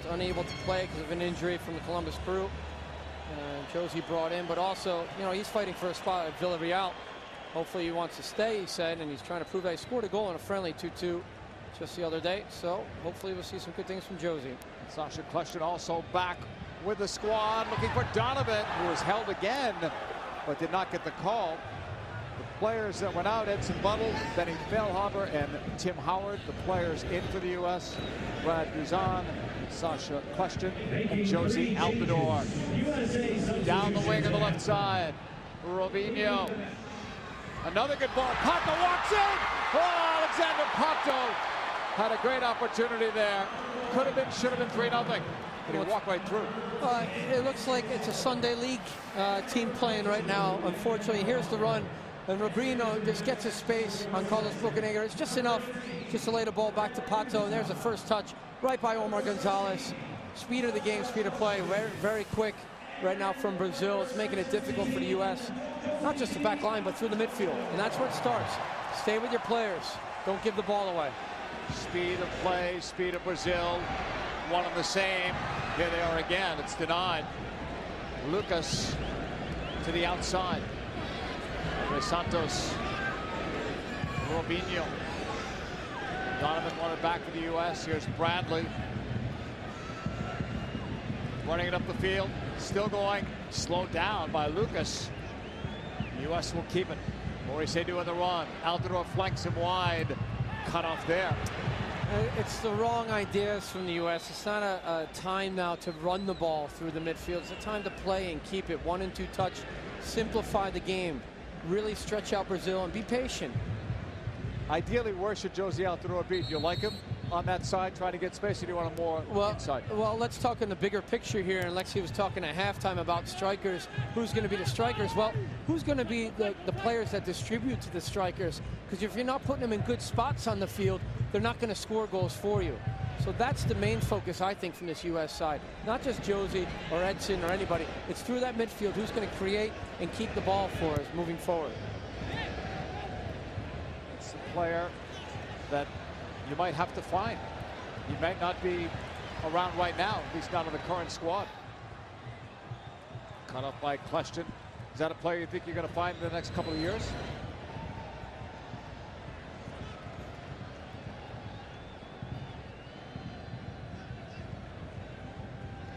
Unable to play because of an injury from the Columbus Crew. Josie brought in, but also, you know, he's fighting for a spot at Villarreal. Hopefully he wants to stay, he said, and he's trying to prove that he scored a goal in a friendly 2-2 just the other day. So hopefully we'll see some good things from Josie. Sasha Kleshtin also back with the squad, looking for Donovan, who was held again, but did not get the call. The players that went out, Edson Buttle, Benny Feilhaber, and Tim Howard. The players in for the U.S., Brad Guzan, Sasha Kleshtin, and Josie Altidore. Down the wing on the left side, Robinho. Another good ball. Pato walks in. Oh, Alexander Pato had a great opportunity there. Could have been, should have been 3-0. But he walked right through. It looks like it's a Sunday League team playing right now. Unfortunately, here's the run. And Robinho just gets his space on Carlos Bocanegra. It's just enough just to lay the ball back to Pato. And there's the first touch right by Omar Gonzalez. Speed of the game, speed of play, very, very quick right now from Brazil. It's making it difficult for the U.S., not just the back line, but through the midfield. And that's where it starts. Stay with your players. Don't give the ball away. Speed of play, speed of Brazil. One and the same. Here they are again. It's denied. Lucas to the outside. Santos. Robinho. Donovan wanted back for the U.S. Here's Bradley. Running it up the field. Still going. Slowed down by Lucas. The U.S. will keep it. Maurice doing the run. Altidore flanks him wide. Cut off there. It's the wrong ideas from the U.S. It's not a time now to run the ball through the midfield. It's a time to play and keep it 1 and 2 touch. Simplify the game. Really stretch out Brazil and be patient. Ideally, where should Josie Altidore be? Do you like him on that side, trying to get space, or do you want him more inside? Well, let's talk in the bigger picture here. And Lexi was talking at halftime about strikers. Who's going to be the strikers? Well, who's going to be the players that distribute to the strikers? Because if you're not putting them in good spots on the field, they're not going to score goals for you. So that's the main focus, I think, from this U.S. side. Not just Josie or Edson or anybody. It's through that midfield. Who's going to create and keep the ball for us moving forward? It's a player that you might have to find. He might not be around right now, at least not on the current squad. Cut off by Kleshtin. Is that a player you think you're going to find in the next couple of years?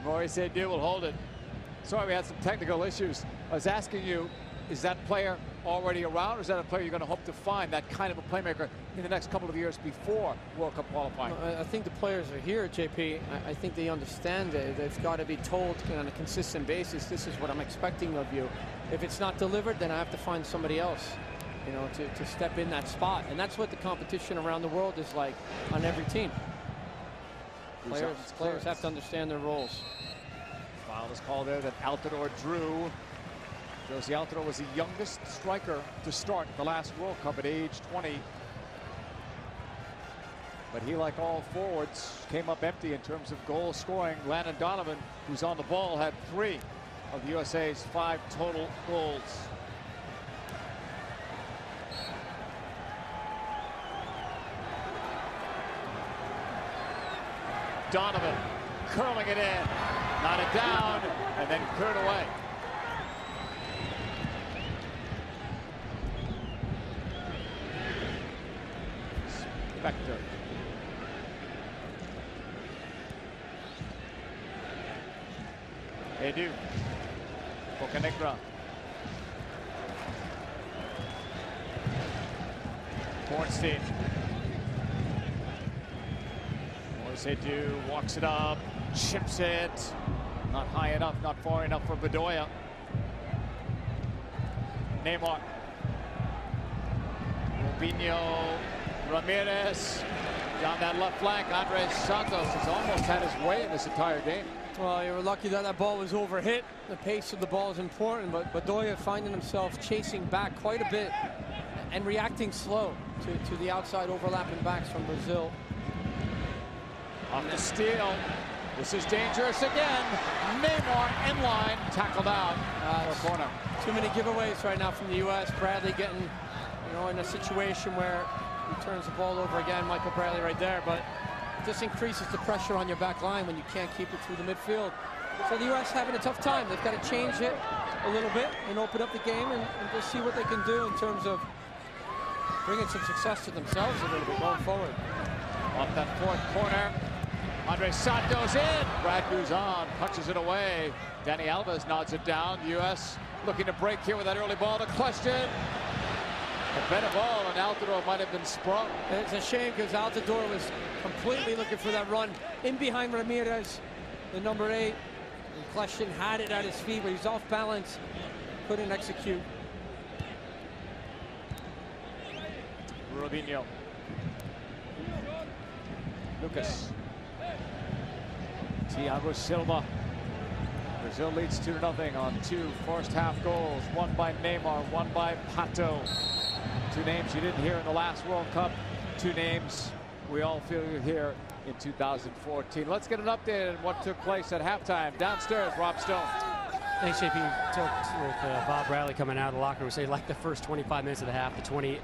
Maurice Edu will hold it. Sorry, we had some technical issues. I was asking you, is that player already around, or is that a player you're going to hope to find, that kind of a playmaker, in the next couple of years before World Cup qualifying? I think the players are here, JP. I think they understand it. They've got to be told on a consistent basis, this is what I'm expecting of you. If it's not delivered, then I have to find somebody else, you know, to step in that spot. And that's what the competition around the world is like on every team. Players have to understand their roles. Foul is called there that Altidore drew. Josie Altidore was the youngest striker to start the last World Cup at age 20. But he, like all forwards, came up empty in terms of goal scoring. Landon Donovan, who's on the ball, had 3 of the USA's 5 total goals. Donovan curling it in, knotted down, and then cleared away. Spector. Edu. Bocanegra. Bornstein. Edu walks it up, chips it. Not high enough, not far enough for Bedoya. Neymar. Robinho. Ramirez. Down that left flank, Andres Santos has almost had his way in this entire game. Well, you were lucky that that ball was overhit. The pace of the ball is important, but Bedoya finding himself chasing back quite a bit and reacting slow to the outside overlapping backs from Brazil. Off the steal. This is dangerous again. Neymar in line, tackled out for a corner. Too many giveaways right now from the U.S. Bradley getting, you know, in a situation where he turns the ball over again. Michael Bradley right there, but just increases the pressure on your back line when you can't keep it through the midfield. So the U.S. having a tough time. They've got to change it a little bit and open up the game and just see what they can do in terms of bringing some success to themselves a little bit going forward. Off that fourth corner, Andres Santos in. Brad Guzan punches it away. Dani Alves nods it down. The U.S. looking to break here with that early ball. The question, a better ball, and Altidore might have been sprung. It's a shame because Altidore was completely looking for that run in behind Ramirez, the number 8. And Kleshin had it at his feet, but he's off balance, couldn't execute. Robinho. Lucas. Tьяго Silva. Brazil leads 2-0 on 2 first-half goals. One by Neymar, one by Pato. 2 names you didn't hear in the last World Cup. 2 names we all feel you hear in 2014. Let's get an update on what took place at halftime. Downstairs, Rob Stone. Thanks, JP. Talked with Bob Bradley coming out of the locker room. Say like the first 25 minutes of the half, the 20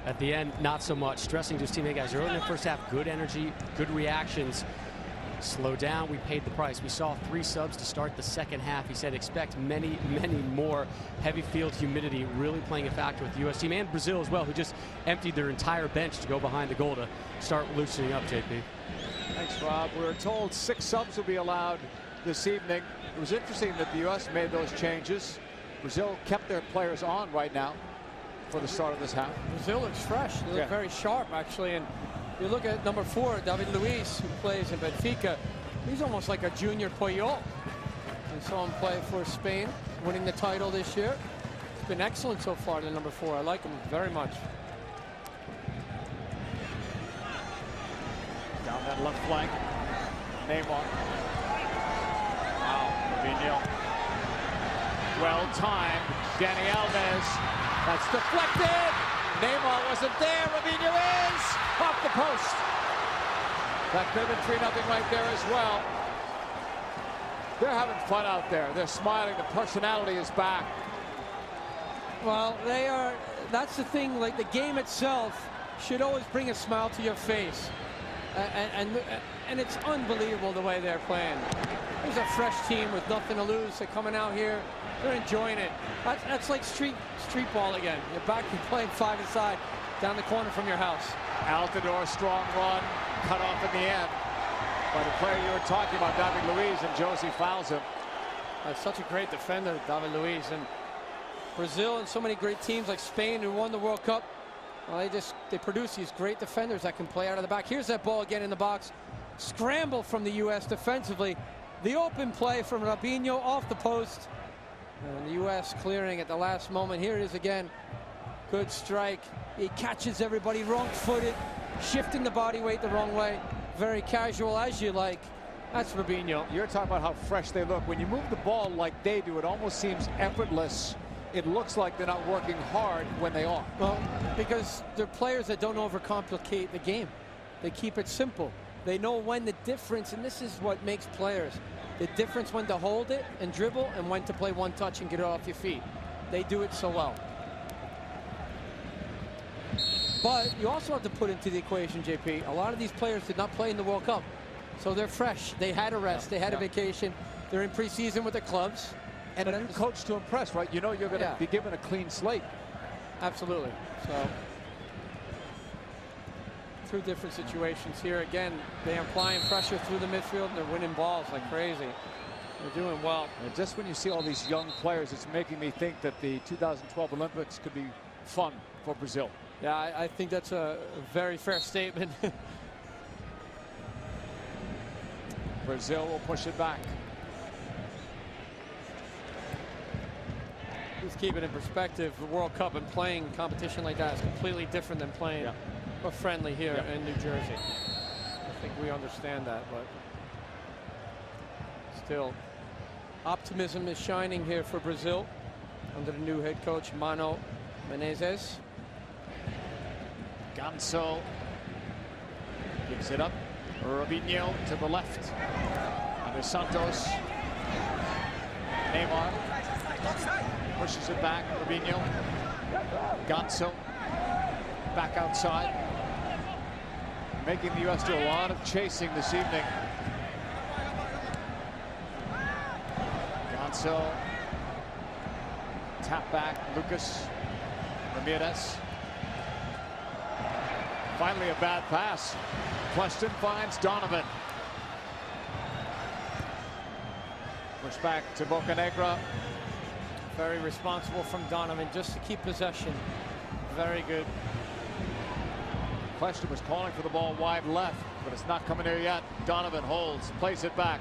at the end, not so much. Stressing to his teammate guys early in the first half, good energy, good reactions. Slow down, we paid the price. We saw 3 subs to start the second half. He said expect many, many more. Heavy field humidity really playing a factor with the U.S. team and Brazil as well, who just emptied their entire bench to go behind the goal to start loosening up, JP. Thanks, Rob. We were told 6 subs will be allowed this evening. It was interesting that the U.S. made those changes. Brazil kept their players on right now for the start of this half. Brazil looks fresh. They look very sharp, actually. And you look at number 4, David Luiz, who plays in Benfica. He's almost like a junior Puyol. I saw him play for Spain, winning the title this year. It's been excellent so far, the number 4. I like him very much. Down that left flank, Neymar. Wow, Robinho. Well timed, Dani Alves. That's deflected. Neymar wasn't there. Robinho is off the post. That could have been 3-0 right there as well. They're having fun out there. They're smiling. The personality is back. Well, they are. That's the thing. Like, the game itself should always bring a smile to your face. And it's unbelievable the way they're playing. There's a fresh team with nothing to lose. They're coming out here. They're enjoying it. That's like street ball again. You're back and playing 5-a-side down the corner from your house. Altidore, strong run, cut off in the end by the player you were talking about, David Luiz, and Josie fouls him. That's such a great defender, David Luiz. And Brazil and so many great teams like Spain who won the World Cup, well, they produce these great defenders that can play out of the back. Here's that ball again in the box. Scramble from the U.S. defensively. The open play from Robinho off the post. And the U.S. clearing at the last moment. Here it is again. Good strike. He catches everybody wrong-footed, shifting the body weight the wrong way. Very casual, as you like. That's Robinho. You're talking about how fresh they look. When you move the ball like they do, it almost seems effortless. It looks like they're not working hard when they are. Well, because they're players that don't overcomplicate the game. They keep it simple. They know when the difference, and this is what makes players, the difference when to hold it and dribble and when to play one touch and get it off your feet. They do it so well. But you also have to put into the equation, JP, a lot of these players did not play in the World Cup. So they're fresh. They had a rest. They had a vacation. They're in preseason with their clubs. And a coach to impress, right? You know you're going to be given a clean slate. Absolutely. So through different situations here, again, they are applying pressure through the midfield, and they're winning balls like crazy. They're doing well. And just when you see all these young players, it's making me think that the 2012 Olympics could be fun for Brazil. Yeah, I think that's a very fair statement. Brazil will push it back. Just keep it in perspective. The World Cup and playing competition like that is completely different than playing a friendly here in New Jersey. I think we understand that, but still, optimism is shining here for Brazil under the new head coach, Mano Menezes. Ganso gives it up. Robinho to the left. Under Santos. Neymar pushes it back. Robinho. Ganso back outside. making the U.S. do a lot of chasing this evening. Gonzo. Tap back, Lucas Ramirez. Finally a bad pass. Question finds Donovan. Push back to Bocanegra. Very responsible from Donovan just to keep possession. Very good. Question was calling for the ball wide left, but it's not coming there yet. Donovan holds, plays it back.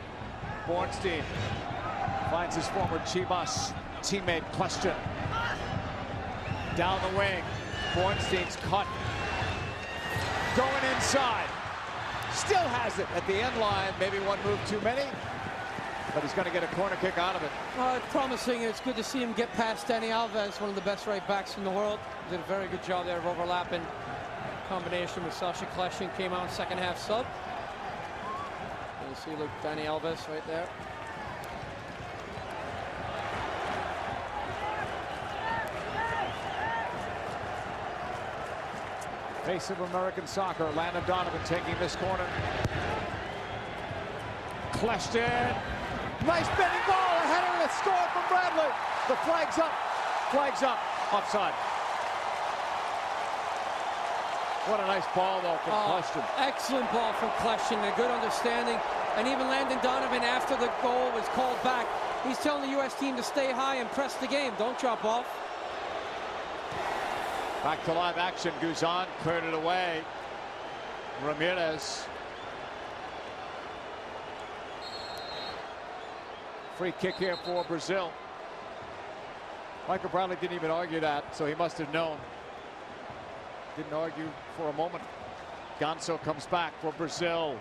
Bornstein finds his former Chivas teammate Question. Down the wing. Bornstein's cut. Going inside. Still has it at the end line. Maybe one move too many, but he's going to get a corner kick out of it. It's promising. It's good to see him get past Dani Alves, one of the best right backs in the world. Did a very good job there of overlapping. Combination with Sasha Kleshin came out second half sub. You see, look, Dani Alves right there. Face of American soccer, Landon Donovan taking this corner. Kleshin. Nice bending ball, a header, and it's scored from Bradley. The flag's up. Flag's up. Offside. What a nice ball, though, from Kleshin. Excellent ball from Kleshin, a good understanding. And even Landon Donovan, after the goal was called back, he's telling the U.S. team to stay high and press the game. Don't drop off. Back to live action. Guzan cleared it away. Ramirez. Free kick here for Brazil. Michael Bradley didn't even argue that, so he must have known. Didn't argue for a moment. Gonzo comes back for Brazil.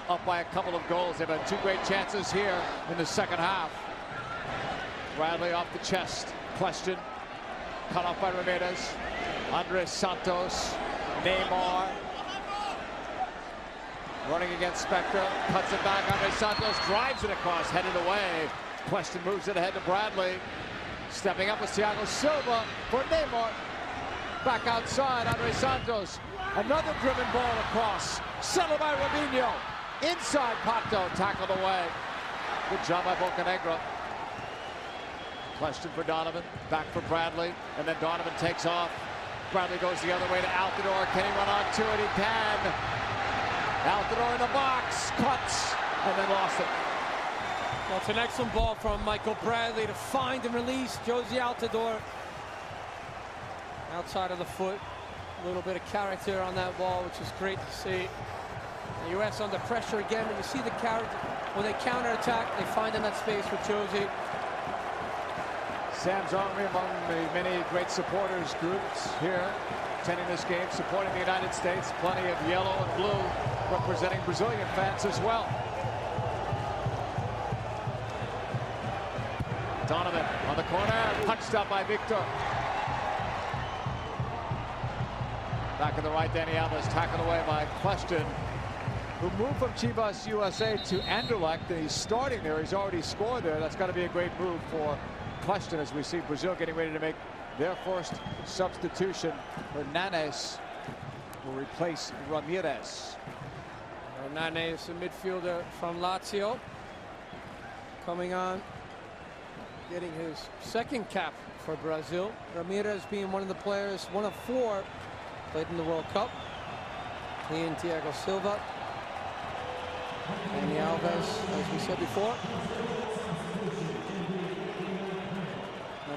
Up by a couple of goals. They've had two great chances here in the second half. Bradley off the chest. Question. Cut off by Ramirez. Andres Santos. Neymar. Running against Spector. Cuts it back. Andres Santos drives it across. Headed away. Question moves it ahead to Bradley. Stepping up was Thiago Silva for Neymar. Back outside. Andres Santos. Another driven ball across. Settled by Robinho. Inside Pato. Tackled away. Good job by Bocanegra. Question for Donovan, back for Bradley, and then Donovan takes off. Bradley goes the other way to Altidore. Can he run on to it? He can. Altidore in the box, cuts, and then lost it. Well, it's an excellent ball from Michael Bradley to find and release Josie Altidore. Outside of the foot, a little bit of character on that ball, which is great to see. The U.S. under pressure again, but you see the character. When they counterattack, they find in that space with Josie. Sam's Army among the many great supporters groups here attending this game, supporting the United States. Plenty of yellow and blue representing Brazilian fans as well. Donovan on the corner, punched up by Victor. Back on the right, Dani Alves tackled away by Question, who moved from Chivas USA to Anderlecht, and he's starting there. He's already scored there. That's got to be a great move for Question as we see Brazil getting ready to make their first substitution. Hernanes will replace Ramirez. Hernanes, a midfielder from Lazio, coming on, getting his second cap for Brazil. Ramirez being one of the players, one of four, played in the World Cup. He and Tьяго Silva. Dani Alves, as we said before.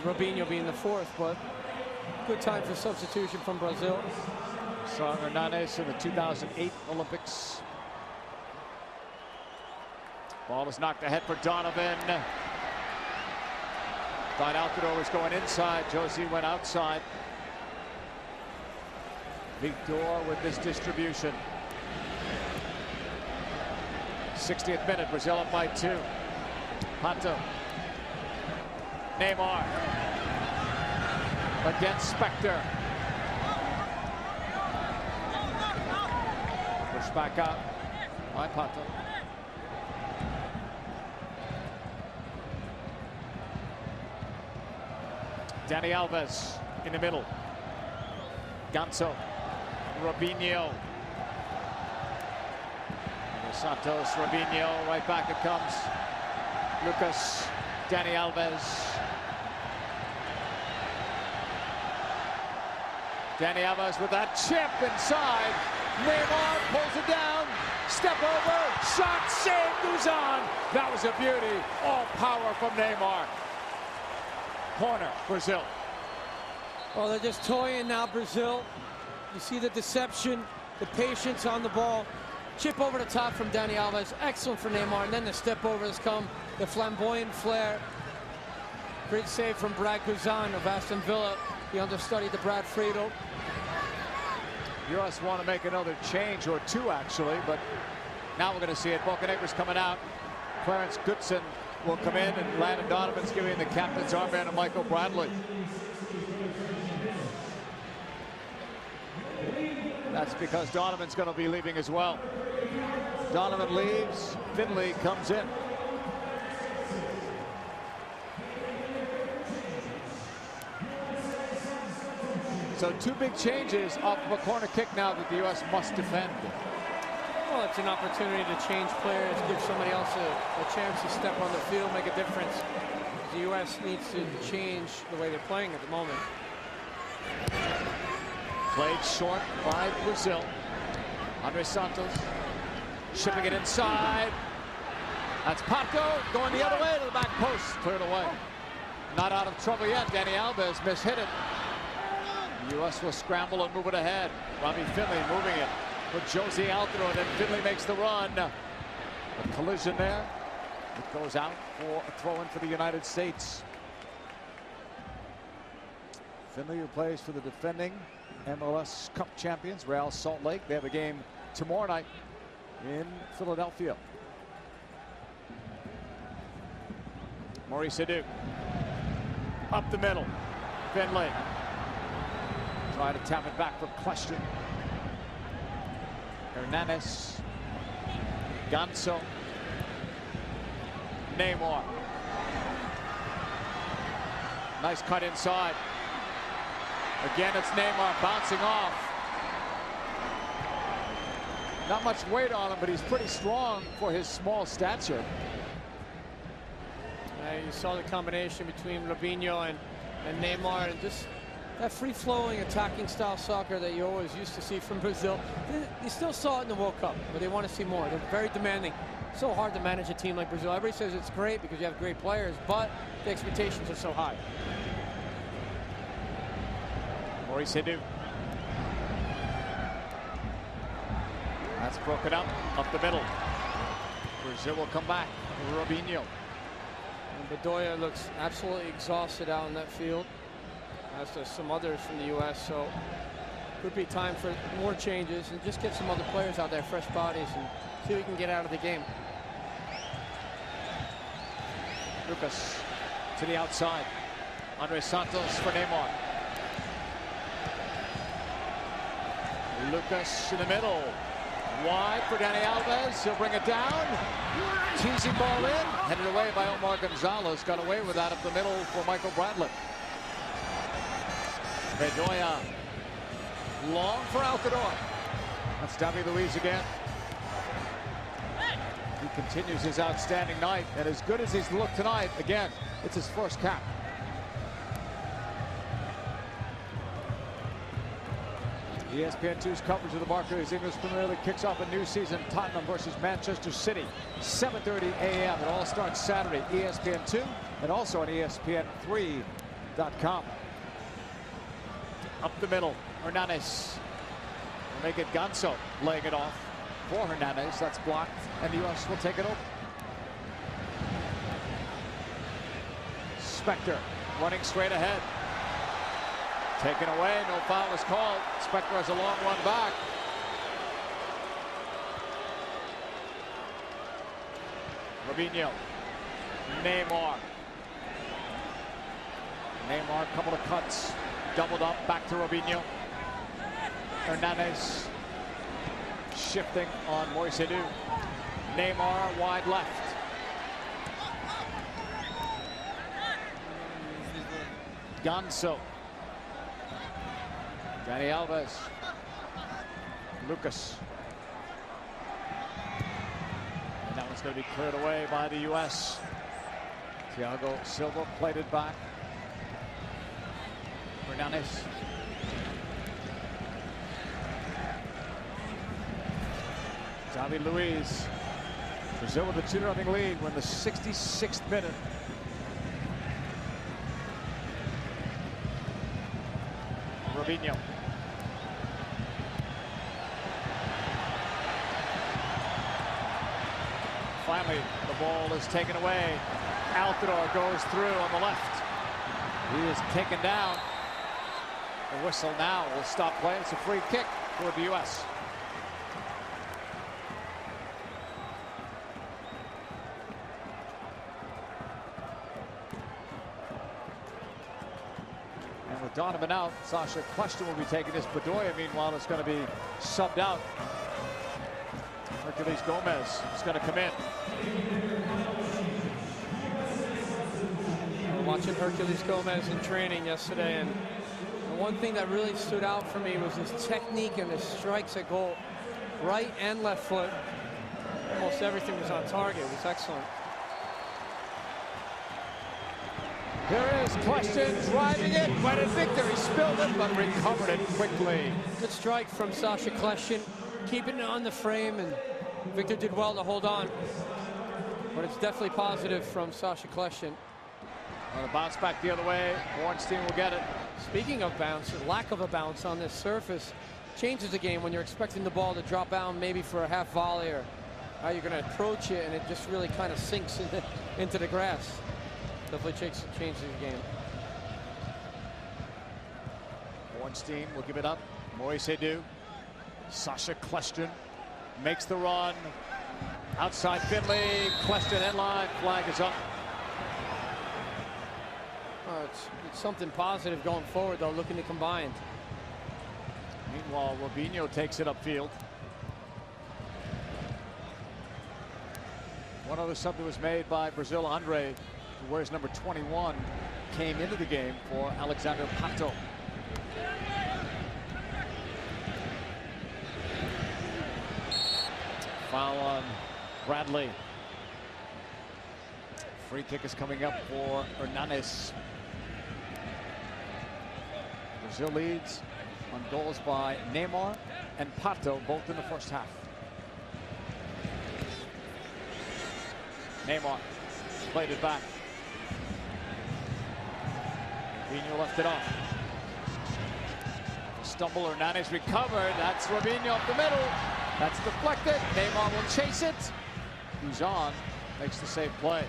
Robinho being the fourth, but good time for substitution from Brazil. Saw Hernanes in the 2008 Olympics. Ball is knocked ahead for Donovan. Thought Altidore was going inside. Josie went outside. Victor with this distribution. 60th minute, Brazil up by 2. Pato. Neymar against Spector. Push back out by Pato. Dani Alves in the middle. Gonzo. Robinho. Santos, Robinho, right back it comes. Lucas, Dani Alves. Dani Alves with that chip inside. Neymar pulls it down. Step over, shot, save, Guzan. That was a beauty. All power from Neymar. Corner, Brazil. Well, they're just toying now, Brazil. You see the deception, the patience on the ball. Chip over the top from Dani Alves. Excellent for Neymar. And then the step over has come. The flamboyant flair. Great save from Brad Guzan of Aston Villa. The understudy to Brad Friedel. US want to make another change, or two actually, but now we're going to see it. Bocanegra's coming out. Clarence Goodson will come in, and Landon Donovan's giving the captain's armband to Michael Bradley. That's because Donovan's going to be leaving as well. Donovan leaves, Finley comes in. So two big changes off of a corner kick now that the U.S. must defend. Well, it's an opportunity to change players, give somebody else a chance to step on the field, make a difference. The U.S. needs to change the way they're playing at the moment. Played short by Brazil. Andre Santos shipping it inside. That's Pато going the other way to the back post. Cleared away. Not out of trouble yet. Dani Alves mishit it. The U.S. will scramble and move it ahead. Robbie Finley moving it for Jose Altidore. Then Finley makes the run. A collision there. It goes out for a throw-in for the United States. Finley, who plays for the defending MLS Cup champions, Real Salt Lake. They have a game tomorrow night in Philadelphia. Maurice Edu. Up the middle. Finley. Try to tap it back for question. Hernandez. Ganso. Neymar. Nice cut inside. Again, it's Neymar bouncing off. Not much weight on him, but he's pretty strong for his small stature. You saw the combination between Robinho and Neymar, and just that free-flowing, attacking style soccer that you always used to see from Brazil. You still saw it in the World Cup, but they want to see more. They're very demanding. So hard to manage a team like Brazil. Everybody says it's great because you have great players, but the expectations are so high. Maurice Edu. That's broken up the middle. Brazil will come back. Robinho. And Bedoya looks absolutely exhausted out in that field, as does some others from the U.S. So could be time for more changes and just get some other players out there, fresh bodies, and see what we can get out of the game. Lucas to the outside. Andre Santos for Neymar. Lucas in the middle. Wide for Dani Alves. He'll bring it down. Teasing ball in. Headed away by Omar Gonzalez. Got away with that up the middle for Michael Bradley. Bedoya. Long for Altidore. That's David Luiz again. He continues his outstanding night. And as good as he's looked tonight, again, it's his first cap. ESPN2's coverage of the Barclays English Premier League kicks off a new season. Tottenham versus Manchester City, 7:30 a.m. It all starts Saturday, ESPN2, and also on ESPN3.com. Up the middle, Hernandez. Will make it Ganso, laying it off for Hernandez. That's blocked, and the U.S. will take it over. Spector running straight ahead. Taken away, no foul is called. Spector has a long run back. Robinho. Neymar. Neymar, a couple of cuts. Doubled up, back to Robinho. Hernandez shifting on Maurice Edu. Neymar wide left. Ganso. Dani Alves. Lucas. going to be cleared away by the U.S. Tьяго, Sylva played it back. Hernández. David Luiz. Brazil with a 2-0 lead when the 66th minute. Robinho. Finally, the ball is taken away. Altidore goes through on the left. He is taken down. The whistle now will stop play. It's a free kick for the U.S. And with Donovan out, Sasha Question will be taking this. Bedoya, meanwhile, is going to be subbed out. Herculez Gomez is going to come in. Watching Herculez Gomez in training yesterday, and the one thing that really stood out for me was his technique and his strikes at goal. Right and left foot. Almost everything was on target. It was excellent. Here is Question driving it. Went in Victor. He spilled it, but recovered it quickly. Good strike from Sasha Question, keeping it on the frame, and Victor did well to hold on. But it's definitely positive from Sasha Question. On a bounce back the other way, Ornstein will get it. Speaking of bounce, lack of a bounce on this surface changes the game when you're expecting the ball to drop down maybe for a half volley, or how you're going to approach it, and it just really kind of sinks into the grass. Definitely changes the game. Ornstein will give it up. Moise Edu. Sasha Question makes the run. Outside Finley. Question end line. Flag is up. It's something positive going forward, though, looking to combine. Meanwhile, Robinho takes it upfield. One other sub that was made by Brazil, Andre, who wears number 21, came into the game for Alexander Pato. Foul on Bradley. Free kick is coming up for Hernández. Brazil leads on goals by Neymar and Pato, both in the first half. Neymar played it back. Robinho left it off. Stumble, Hernández recovered. That's Robinho up the middle. That's deflected. Neymar will chase it. Guzan makes the save play.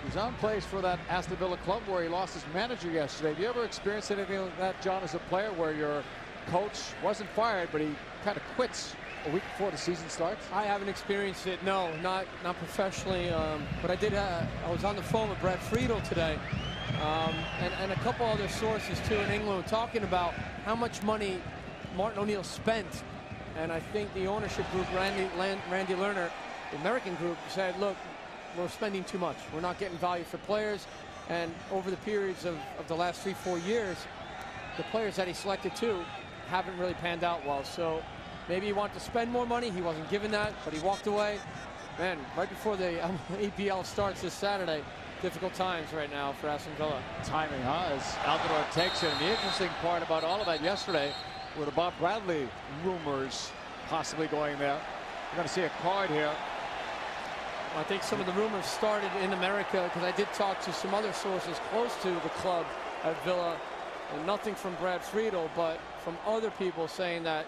Guzan plays for that Aston Villa club where he lost his manager yesterday. Have you ever experienced anything like that, John, as a player, where your coach wasn't fired, but he kind of quits a week before the season starts? I haven't experienced it, no, not professionally, but I did. I was on the phone with Brad Friedel today, and a couple other sources too in England talking about how much money Martin O'Neill spent, and I think the ownership group, Randy Lerner, the American group, said, look, we're spending too much. We're not getting value for players, and over the periods of the last 3-4 years, the players that he selected too haven't really panned out well. So maybe he wanted to spend more money. He wasn't given that, but he walked away. Man, right before the EPL starts this Saturday, difficult times right now for Aston Villa. Timing, huh, as Altidore takes it. And the interesting part about all of that yesterday were the Bob Bradley rumors possibly going there. We're going to see a card here. I think some of the rumors started in America, because I did talk to some other sources close to the club at Villa, and nothing from Brad Friedel, but from other people saying that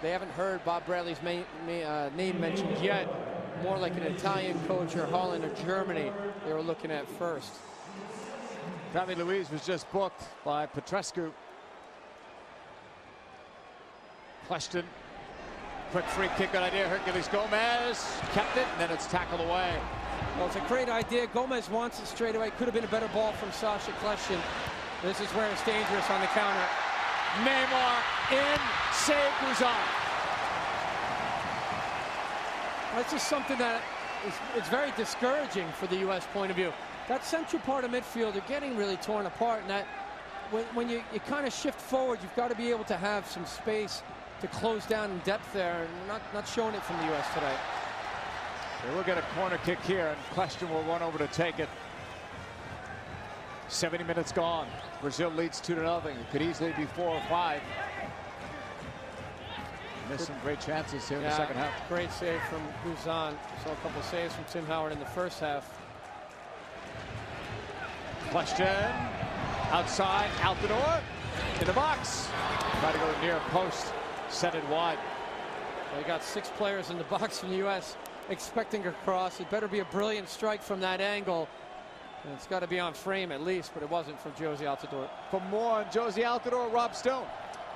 they haven't heard Bob Bradley's name mentioned yet. More like an Italian coach, or Holland or Germany they were looking at first. David Luiz was just booked by Petrescu. Question. Quick free kick, good idea. Herculez Gomez kept it, and then it's tackled away. Well, it's a great idea. Gomez wants it straight away. Could have been a better ball from Sasha Question. This is where it's dangerous on the counter. Neymar in, save Guzan. That's just something that is very discouraging for the U.S. point of view. That central part of midfield, they're getting really torn apart, and that when you kind of shift forward, you've got to be able to have some space to close down in depth there, and not showing it from the U.S. today. They will get a corner kick here, and Question will run over to take it. 70 minutes gone. Brazil leads 2-0. It could easily be 4 or 5. Missed some great chances here in the second half. Great save from Guzan. Saw a couple saves from Tim Howard in the first half. Question. Outside. Out the door. In the box. Try to go near post. Sent it wide. They got 6 players in the box from the U.S. expecting a cross. It better be a brilliant strike from that angle. And it's got to be on frame at least, but it wasn't from Jozy Altidore. For more on Jozy Altidore, Rob Stone.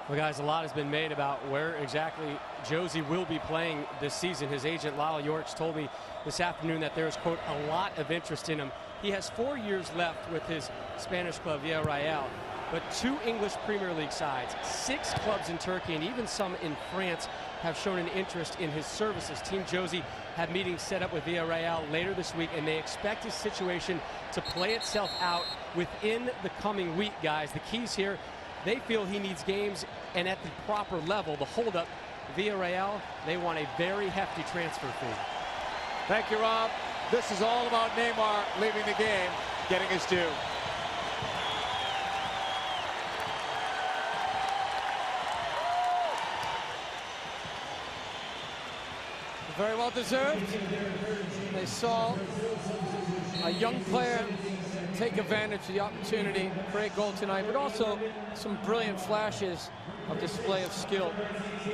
Well, guys, a lot has been made about where exactly Jozy will be playing this season. His agent, Lyle Yorks, told me this afternoon that there is, quote, a lot of interest in him. He has 4 years left with his Spanish club, Villarreal, but 2 English Premier League sides, 6 clubs in Turkey, and even some in France have shown an interest in his services. Team Jozy have meetings set up with Villarreal later this week, and they expect his situation to play itself out within the coming week, guys. The keys here, they feel he needs games and at the proper level. The holdup, Villarreal, they want a very hefty transfer fee. Thank you, Rob. This is all about Neymar leaving the game, getting his due. Very well deserved. They saw a young player take advantage of the opportunity, great goal tonight, but also some brilliant flashes of display of skill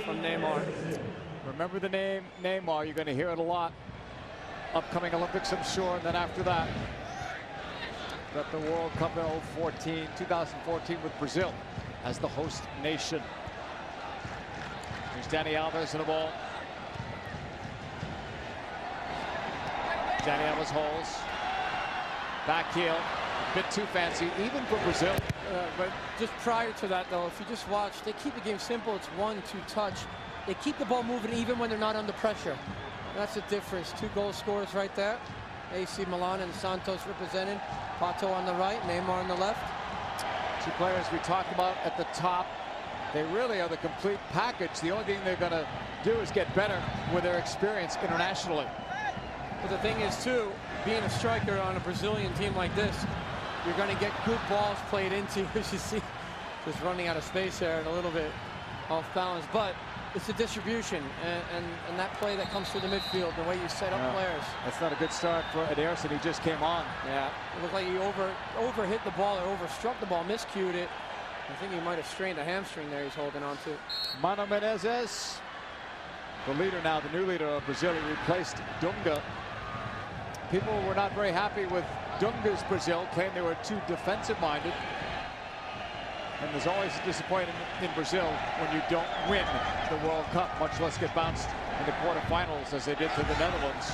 from Neymar. Remember the name Neymar, you're going to hear it a lot. Upcoming Olympics, I'm sure, and then after that, got the World Cup in 2014 with Brazil as the host nation. Here's Dani Alves in the ball. Dani Alves holds. Back heel. A bit too fancy, even for Brazil. But just prior to that, though, if you just watch, they keep the game simple. It's 1-2 touch. They keep the ball moving even when they're not under pressure. That's the difference. 2 goal scorers right there. AC Milan and Santos represented. Pato on the right, Neymar on the left. 2 players we talked about at the top. They really are the complete package. The only thing they're going to do is get better with their experience internationally. But the thing is, too, being a striker on a Brazilian team like this, you're going to get good balls played into you, as you see. Just running out of space there and a little bit off balance. But it's the distribution and that play that comes through the midfield, the way you set up players. That's not a good start for Ederson. He just came on. Yeah, it looked like he over-hit the ball or overstruck the ball, miscued it. I think he might have strained a hamstring there he's holding on to. Mano Menezes, the leader now, the new leader of Brazil. He replaced Dunga. People were not very happy with Dunga's Brazil, claimed they were too defensive-minded. And there's always a disappointment in Brazil when you don't win the World Cup, much less get bounced in the quarterfinals as they did to the Netherlands.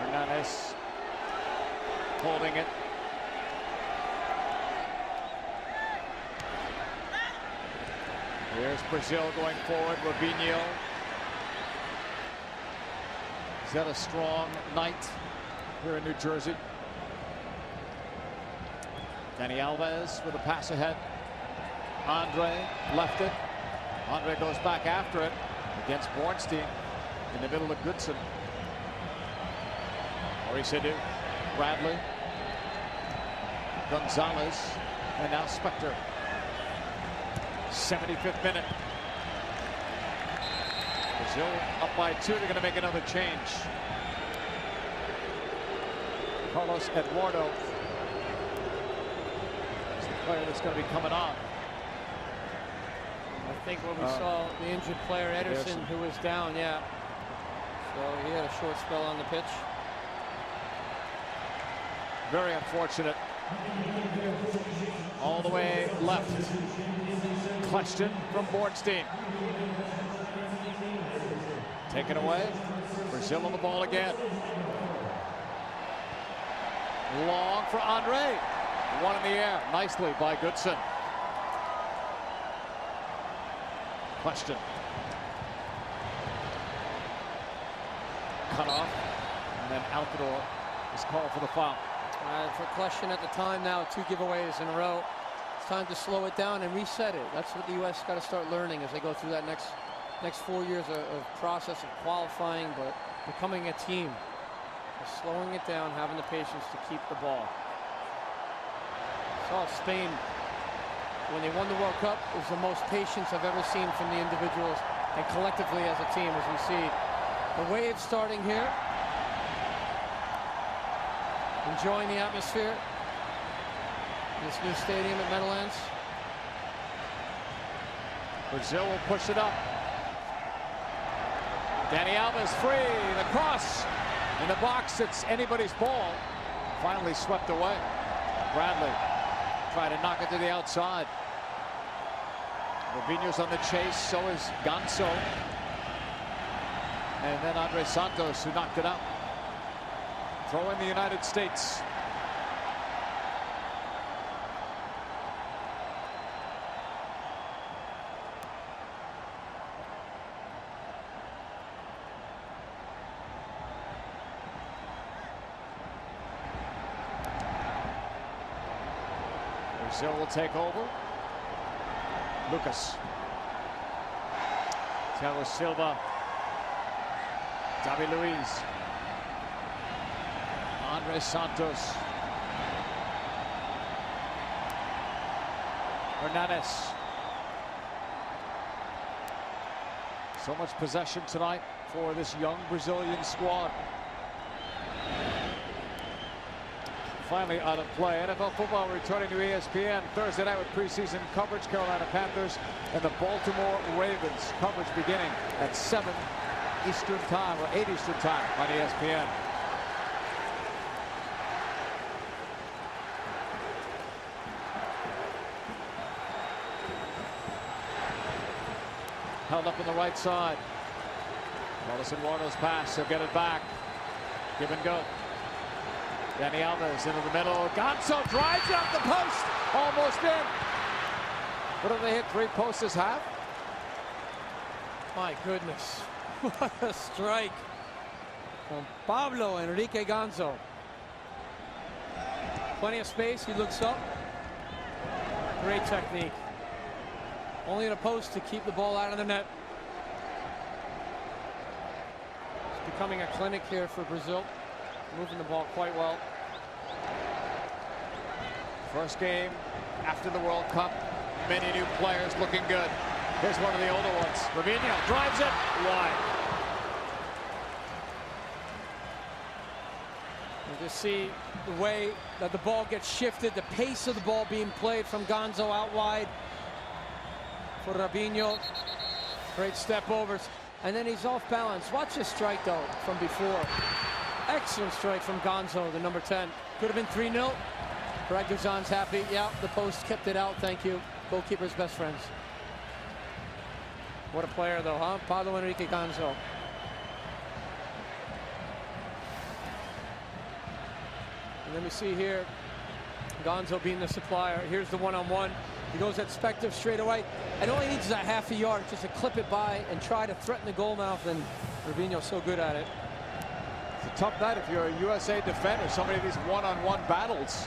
Hernandez holding it. Here's Brazil going forward. Robinho. He's had a strong night here in New Jersey. Dani Alves with a pass ahead. Andre left it. Andre goes back after it against Bornstein in the middle of Goodson. Orisedu, Bradley, Gonzalez, and now Spector. 75th minute. Brazil up by 2. They're going to make another change. Carlos Eduardo is the player that's going to be coming on. I think when we saw the injured player Ederson, who was down, so he had a short spell on the pitch. Very unfortunate. All the way left. Question from Bornstein. Taken away. Brazil on the ball again. Long for Andre. One in the air. Nicely by Goodson. Question. Cut off. then Altidore is called for the foul. For question at the time now, 2 giveaways in a row. It's time to slow it down and reset it. That's what the U.S. got to start learning as they go through that next 4 years of process of qualifying, but becoming a team. Just slowing it down, having the patience to keep the ball. Saw Spain when they won the World Cup. It was the most patience I've ever seen from the individuals and collectively as a team, as we see the wave starting here. Enjoying the atmosphere. This new stadium at Meadowlands. Brazil will push it up. Dani Alves free. The cross in the box. It's anybody's ball. Finally swept away. Bradley tried to knock it to the outside. Robinho's on the chase. So is Ganso. And then Andre Santos, who knocked it out. Throw in the United States. Brazil will take over. Lucas. Thiago Silva. David Luiz. Andre Santos. Hernandez. So much possession tonight for this young Brazilian squad. Finally out of play. NFL football returning to ESPN Thursday night with preseason coverage. Carolina Panthers and the Baltimore Ravens. Coverage beginning at 7 Eastern time, or 8 Eastern time on ESPN. Held up on the right side. Wallace Eduardo's pass. He'll get it back. Give and go. Dani Alves into the middle. Ganso drives it up the post. Almost in. What have they hit 3 posts this half? My goodness. What a strike from Pablo Enrique Ganso. Plenty of space. He looks up. Great technique. Only in a post to keep the ball out of the net. It's becoming a clinic here for Brazil. Moving the ball quite well. First game after the World Cup. Many new players looking good. Here's one of the older ones. Robinho drives it wide. You just see the way that the ball gets shifted, the pace of the ball being played from Ganso out wide for Robinho. Great step overs. And then he's off balance. Watch this strike, though, from before. Excellent strike from Ganso, the number 10. Could have been 3-0. Brad Guzan's happy. Yeah, the post kept it out. Thank you. Goalkeeper's best friends. What a player, though, huh? Pablo Enrique Ganso. And then we see here Ganso being the supplier. Here's the one-on-one. He goes at Spector straight away. And all he needs is a half a yard just to clip it by and try to threaten the goal mouth. And Robinho's so good at it. It's a tough night if you're a USA defender. So many of these one-on-one battles.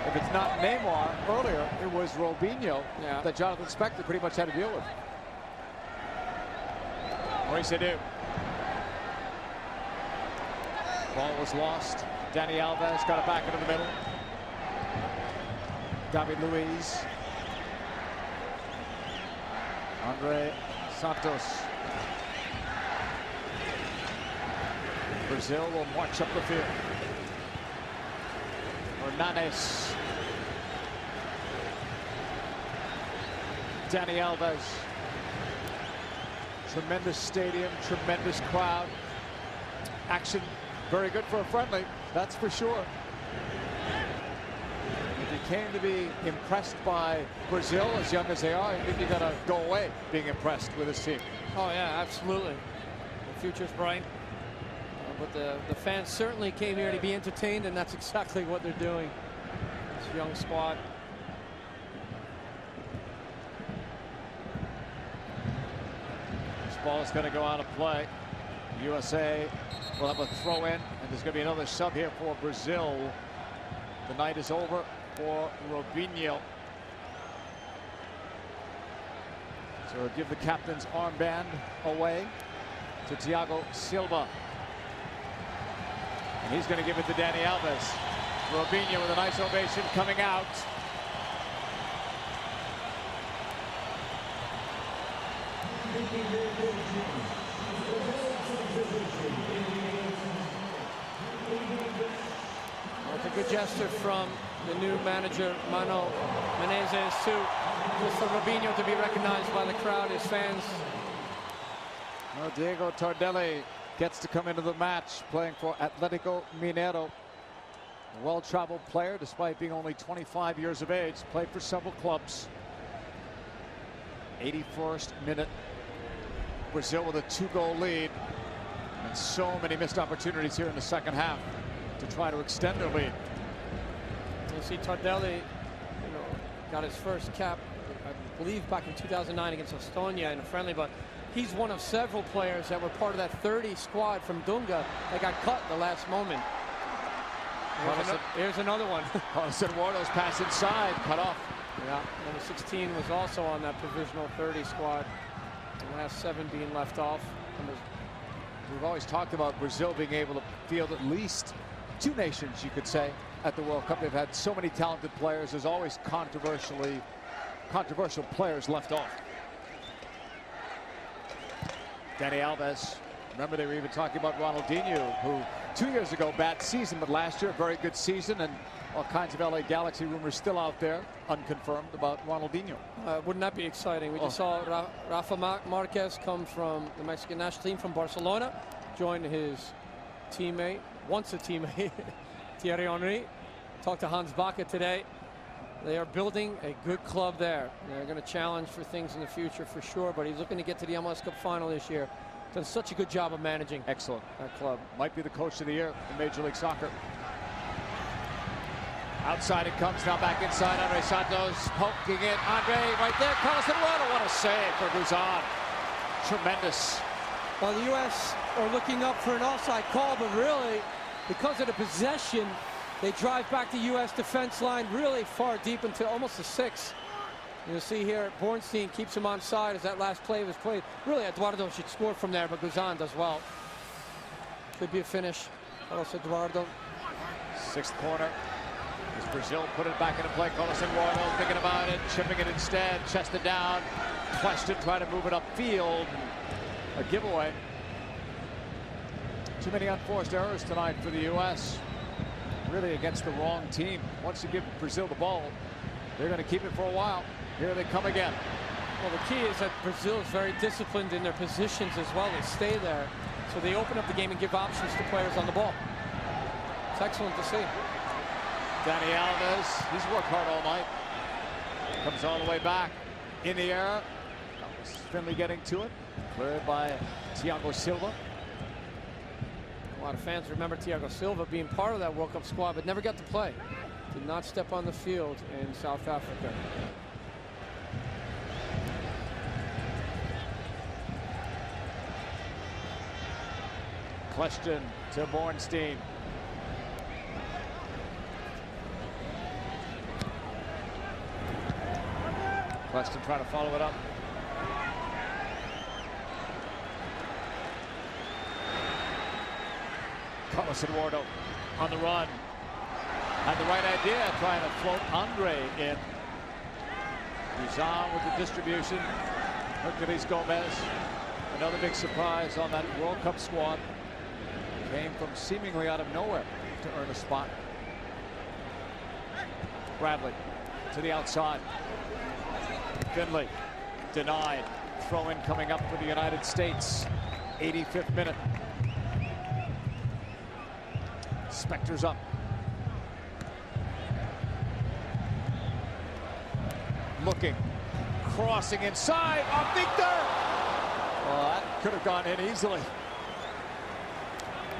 If it's not Neymar earlier, it was Robinho that Jonathan Spector pretty much had to deal with. Maurice Edu. Ball was lost. Dani Alves got it back into the middle. David Luiz. Andre Santos. Brazil will march up the field. Hernandez. Dani Alves. Tremendous stadium, tremendous crowd. Action very good for a friendly, that's for sure. If you came to be impressed by Brazil, as young as they are, I think you gotta go away being impressed with this team. Oh yeah, absolutely. The future's bright. But the fans certainly came here to be entertained, and that's exactly what they're doing. This young squad. This Ball is going to go out of play. USA will have a throw in, and There's going to be another sub here for Brazil. The night is over for Robinho. So we'll give the captain's armband away to Tьяго Силва. And he's going to give it to Dani Alves. Robinho with a nice ovation coming out. Well, it's a good gesture from the new manager, Mano Menezes, too. Just for Robinho to be recognized by the crowd, his fans. Well, Diego Tardelli gets to come into the match playing for Atlético Mineiro. A well-traveled player despite being only 25 years of age. Played for several clubs. 81st minute. Brazil with a 2-goal lead. And so many missed opportunities here in the second half to try to extend their lead. You see Tardelli, got his first cap, I believe, back in 2009 against Estonia in a friendly, but he's one of several players that were part of that 30 squad from Dunga that got cut at the last moment. Here's another one. Eduardo's pass inside, cut off. Yeah, number 16 was also on that provisional 30 squad. The last 7 being left off. We've always talked about Brazil being able to field at least 2 nations, you could say, at the World Cup. They've had so many talented players. There's always controversial players left off. Dani Alves. Remember, they were even talking about Ronaldinho, who 2 years ago, bad season, but last year, very good season, and all kinds of LA Galaxy rumors still out there, unconfirmed, about Ronaldinho. Wouldn't that be exciting? We just saw Rafa Marquez come from the Mexican national team from Barcelona, join his teammate, once a teammate, Thierry Henry. Talked to Hans Backe today. They are building a good club there. They're going to challenge for things in the future for sure, but he's looking to get to the MLS Cup final this year. Done such a good job of managing. Excellent. That club. Might be the coach of the year in Major League Soccer. Outside it comes, now back inside. Andre Santos poking it. Andre right there. Carlos Eduardo. What a save for Guzan. Tremendous. Well, the U.S. are looking up for an offside call, but really, because of the possession, they drive back the U.S. defense line really far deep into almost the 6. You'll see here, Bornstein keeps him on side as that last play was played. Really, Eduardo should score from there, but Guzan does well. Could be a finish. Carlos Eduardo. 6th corner. As Brazil put it back into play. Carlos Eduardo thinking about it, chipping it instead, chested down. Question, try to move it upfield. A giveaway. Too many unforced errors tonight for the U.S. Really against the wrong team. Once you give Brazil the ball, they're going to keep it for a while. Here they come again. Well, the key is that Brazil is very disciplined in their positions as well. They stay there. So they open up the game and give options to players on the ball. It's excellent to see. Dani Alves, he's worked hard all night. Comes all the way back in the air. Finley getting to it. Cleared by Tьяго Силва. A lot of fans remember Tьяго Силva being part of that World Cup squad, but never got to play. Did not step on the field in South Africa. Question to Bornstein. Question trying to follow it up. Carlos Eduardo on the run. Had the right idea, trying to float Andre in. Guzan with the distribution. Hercules Gomez. Another big surprise on that World Cup squad. Came from seemingly out of nowhere to earn a spot. Bradley to the outside. Finley denied. Throw in coming up for the United States. 85th minute. Spector's up. Looking. Crossing inside on Victor. Oh, that could have gone in easily.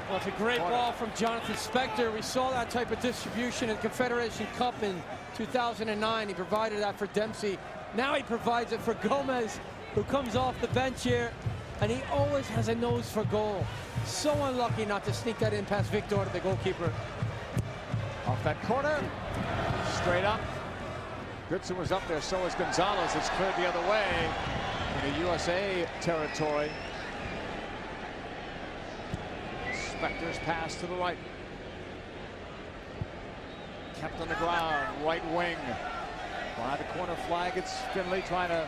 Well, it's a great ball from Jonathan Spector. We saw that type of distribution in the Confederation Cup in 2009. He provided that for Dempsey. Now he provides it for Gomez, who comes off the bench here. and he always has a nose for goal. So unlucky not to sneak that in past Victor, the goalkeeper. Off that corner, straight up. Goodson was up there, so was Gonzalez. It's cleared the other way in the USA territory. Spector's pass to the right. Kept on the ground, right wing. Behind the corner flag, it's Finley trying to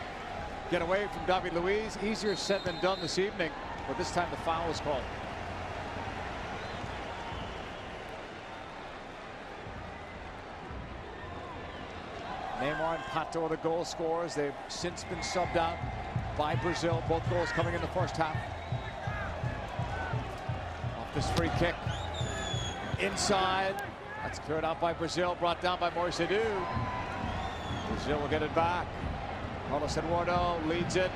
get away from David Luiz. Easier said than done this evening, but this time the foul was called. Neymar and Pато are the goal scorers. They've since been subbed out by Brazil. Both goals coming in the first half. Off this free kick. Inside. That's cleared out by Brazil. Brought down by Marселlo. Brazil will get it back. Carlos Eduardo leads it.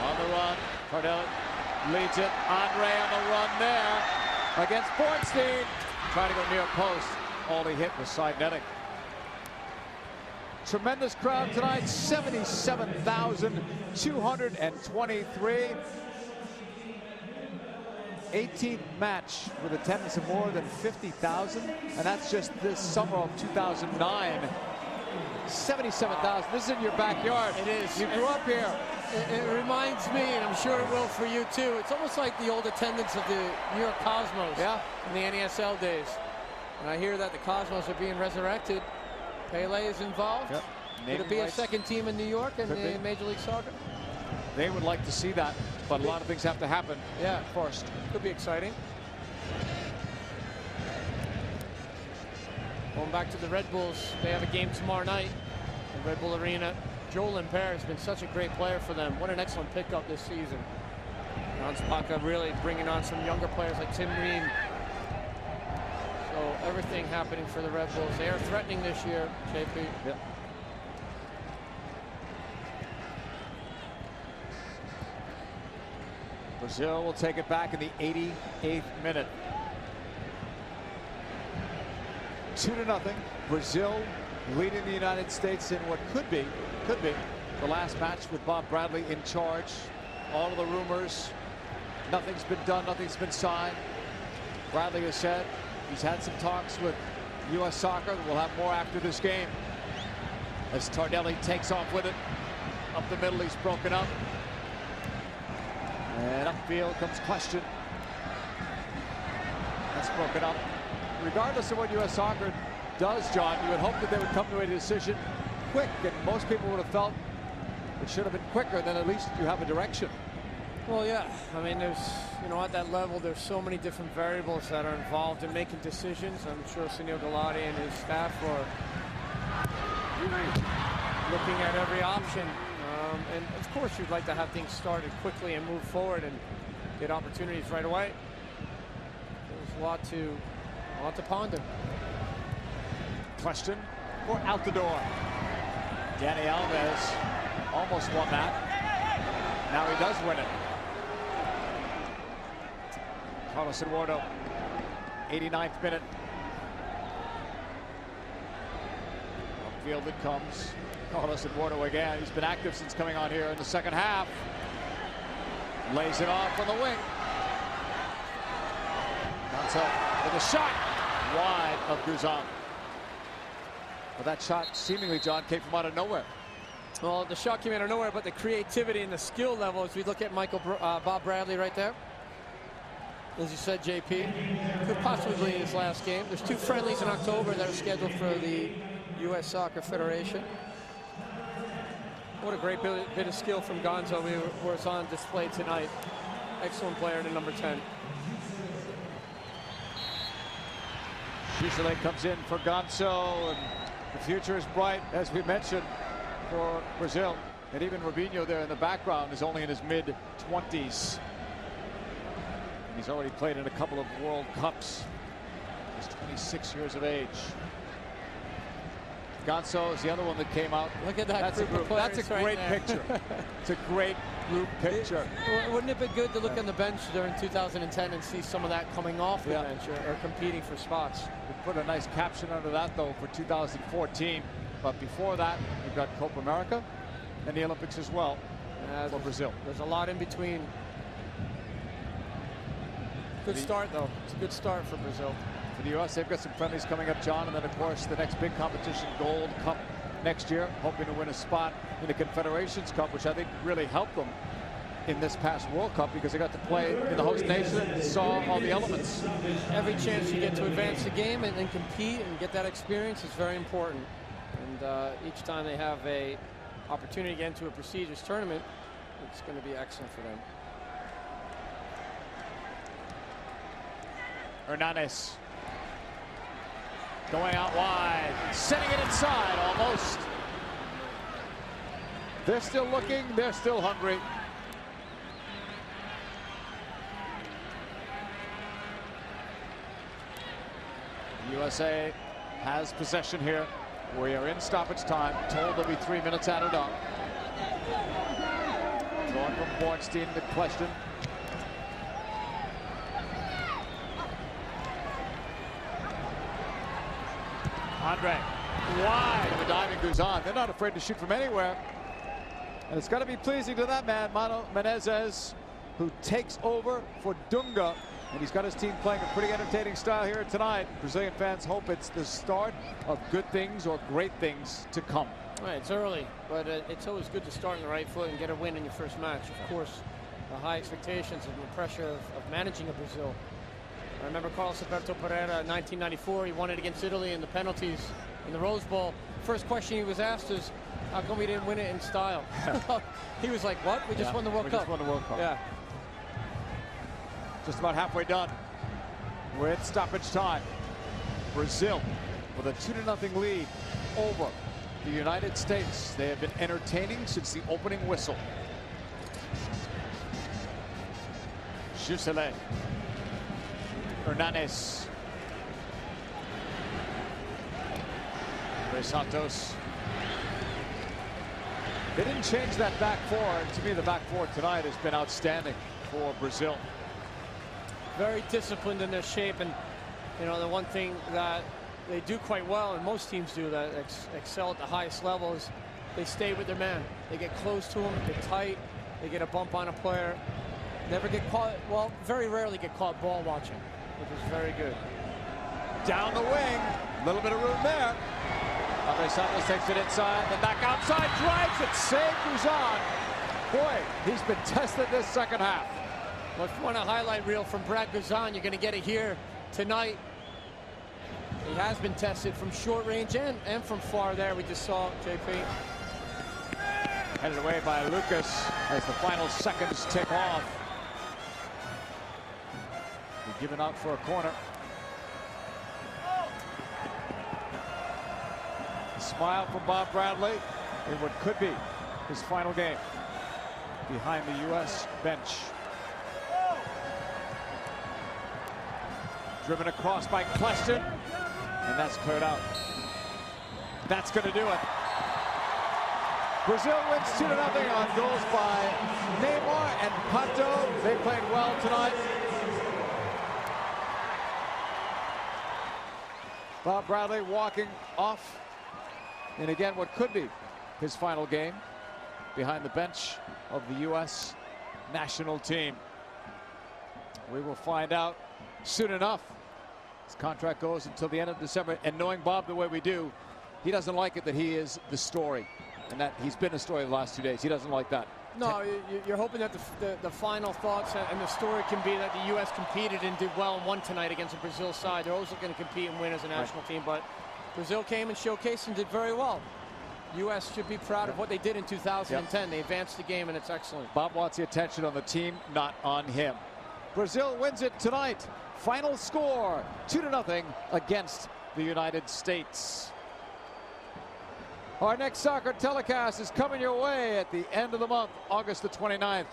On the run. Tardelli leads it. Andre on the run there. Against Bornstein. Trying to go near post. All he hit was side netting. Tremendous crowd tonight, 77,223. 18th match with attendance of more than 50,000, and that's just this summer of 2009. 77,000. This is in your backyard. It is. You grew up here. It reminds me, and I'm sure it will for you too, it's almost like the old attendance of the New York Cosmos in the NASL days. And I hear that the Cosmos are being resurrected. Pele is involved. Yep. Could it be a second team in New York in the Major League Soccer? They would like to see that, but a lot of things have to happen first. Could be exciting. Going back to the Red Bulls, they have a game tomorrow night in Red Bull Arena. Joel Lemper has been such a great player for them. What an excellent pickup this season. Hans Paka really bringing on some younger players like Tim Ream. So everything happening for the Red Bulls. They are threatening this year, JP. Yep. Brazil will take it back in the 88th minute. 2-0. Brazil leading the United States in what could be the last match with Bob Bradley in charge. All of the rumors, nothing's been done, nothing's been signed. Bradley has said he's had some talks with U.S. Soccer. We'll have more after this game. As Tardelli takes off with it. Up the middle, he's broken up. And upfield comes Question. That's broken up. Regardless of what U.S. Soccer does, John, you would hope that they would come to a decision quick. And most people would have felt it should have been quicker, then at least you have a direction. Well, yeah. I mean, there's, at that level, there's so many different variables that are involved in making decisions. I'm sure Sunil Gulati and his staff are really looking at every option. And of course, you'd like to have things started quickly and move forward and get opportunities right away. There's a lot to ponder. Question or out the door. Danny Alves almost won that. Now he does win it. Carlos Eduardo, 89th minute. Upfield it comes. Carlos Eduardo again. He's been active since coming on here in the second half. Lays it off on the wing. Gonzo with a shot wide of Guzan. Well, that shot seemingly, John, came from out of nowhere. Well, the shot came out of nowhere, but the creativity and the skill level, as we look at Bob Bradley right there. As you said, JP, could possibly be his last game. There's 2 friendlies in October that are scheduled for the U.S. Soccer Federation. What a great bit of skill from Gonzo who was on display tonight. Excellent player to number 10. Usually comes in for Gonzo, and the future is bright, as we mentioned, for Brazil. And even Robinho there in the background is only in his mid-20s. He's already played in a couple of World Cups. He's 26 years of age. Gonzo is the other one that came out. Look at that. That's a great picture. It's a great group picture. Wouldn't it be good to look on the bench during 2010 and see some of that coming off the bench or competing for spots? We put a nice caption under that, though, for 2014. But before that, we've got Copa America and the Olympics as well. for Brazil. There's a lot in between. Good start, though. It's a good start for Brazil. For the U.S., they've got some friendlies coming up, John, and then, of course, the next big competition, Gold Cup next year, hoping to win a spot in the Confederations Cup, which I think really helped them in this past World Cup because they got to play in the host nation and saw all the elements. Every chance you get to advance the game and compete and get that experience is very important. And each time they have a opportunity to get into a prestigious tournament, it's going to be excellent for them. Hernanes going out wide, sending it inside almost. They're still looking, they're still hungry. USA has possession here. We are in stoppage time. Told there'll be 3 minutes added on. Going from Bornstein to question. Andre wide. The diving goes on. They're not afraid to shoot from anywhere. And it's got to be pleasing to that man, Mano Menezes, who takes over for Dunga. And he's got his team playing a pretty entertaining style here tonight. Brazilian fans hope it's the start of good things or great things to come. Right, it's early, but it's always good to start on the right foot and get a win in your first match. Of course, the high expectations and the pressure of managing a Brazil. I remember Carlos Alberto Pereira in 1994. He won it against Italy in the penalties in the Rose Bowl. First question he was asked is, how come we didn't win it in style? He was like, what? We just won the World Cup. We just won the World Cup. Yeah. Just about halfway done with stoppage time. Brazil with a 2-0 lead over the United States. They have been entertaining since the opening whistle. Juscelin. Hernanes. Tres Santos. They didn't change that back four. And to me, the back four tonight has been outstanding for Brazil. Very disciplined in their shape, and you know the one thing that they do quite well, and most teams do that excel at the highest level, is they stay with their man. They get close to him, get tight, they get a bump on a player, never get caught. Well, very rarely get caught ball watching, which is very good. Down the wing, a little bit of room there. Andre Santos takes it inside, then back outside, drives it, save Guzan. Boy, he's been tested this second half. Well, if you want a highlight reel from Brad Guzan, you're going to get it here tonight. He has been tested from short range and from far there. We just saw JP. Headed away by Lucas as the final seconds tick off. He's given out for a corner. A smile from Bob Bradley in what could be his final game behind the U.S. bench. Driven across by Kleston, and that's cleared out. That's going to do it. Brazil wins 2-0 on goals by Neymar and Pato. They played well tonight. Bob Bradley walking off in again what could be his final game behind the bench of the U.S. national team. We will find out soon enough. His contract goes until the end of December, and knowing Bob the way we do, he doesn't like it that he is the story and that he's been a story the last 2 days. He doesn't like that. No, you're hoping that the final thoughts and the story can be that the U.S. competed and did well and won tonight against the Brazil side. They're always going to compete and win as a national team, but Brazil came and showcased and did very well. U.S. should be proud of what they did in 2010. They advanced the game, and it's excellent. Bob wants the attention on the team, not on him. Brazil wins it tonight. Final score, 2-0 against the United States. Our next soccer telecast is coming your way at the end of the month, August the 29th.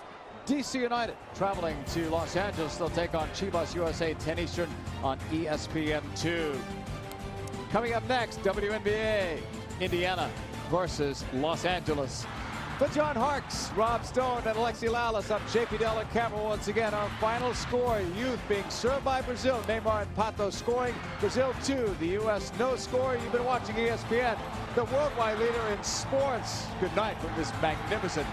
DC United traveling to Los Angeles. They'll take on Chivas USA 10 Eastern on ESPN2. Coming up next, WNBA, Indiana versus Los Angeles. For John Harkes, Rob Stone, and Alexi Lalas, I'm JP Della Camera once again. Our final score, youth being served by Brazil. Neymar and Pato scoring. Brazil 2, the U.S. no score. You've been watching ESPN, the worldwide leader in sports. Good night from this magnificent